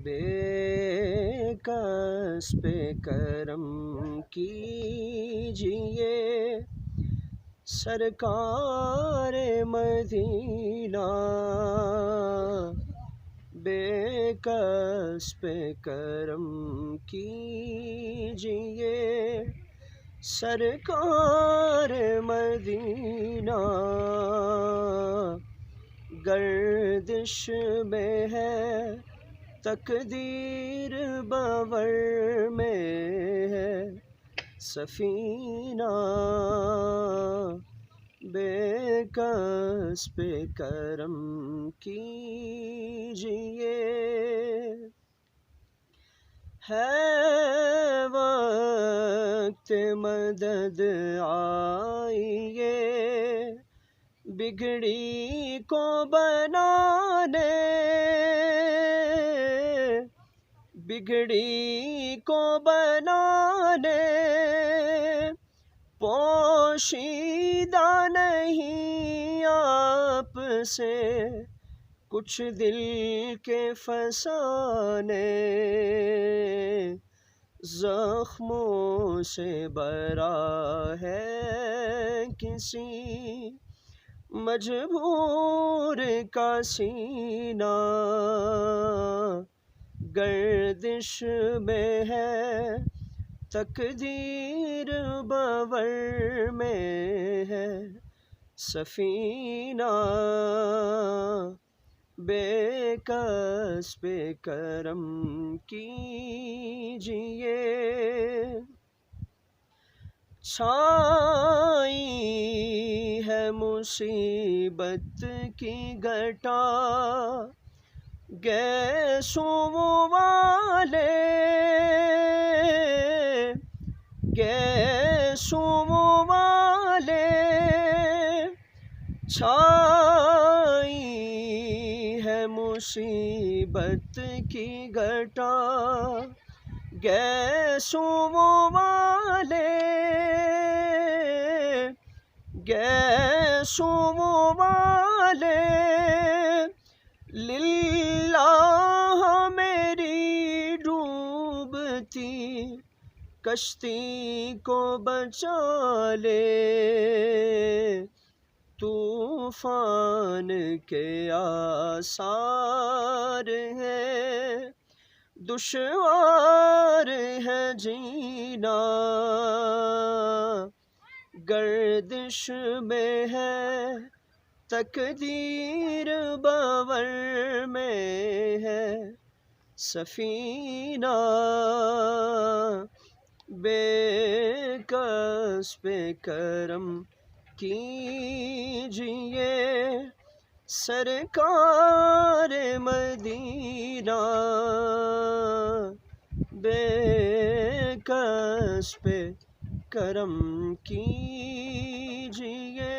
بے کس پہ کرم کیجئے سرکار مدینہ، بے کس پہ کرم کیجئے سرکار مدینہ، گردش میں ہے تقدیر بور میں ہے سفینہ، بے کس پہ کرم کیجئے، ہے وقت مدد آئیے بگڑی کو بنانے، بگڑی کو بنانے، پوشیدہ نہیں آپ سے کچھ دل کے فسانے، زخموں سے بھرا ہے کسی مجبور کا سینہ، گردش میں ہے تقدیر بور میں ہے سفینہ، بے کس پہ کرم کیجئے، چھائی ہے مصیبت کی گھٹا گیسوں والے، گیسوں والے، چھائی ہے مصیبت کی گھٹا گیسوں والے، گیسوں والے، للہ میری ڈوبتی کشتی کو بچا لے، طوفان کے آثار ہیں دشوار ہے جینا، گردش میں ہے تقدیر بور میں ہے سفینہ، بے کس پہ کرم کیجئے سرکار مدینہ، بے کس پہ کرم کیجئے۔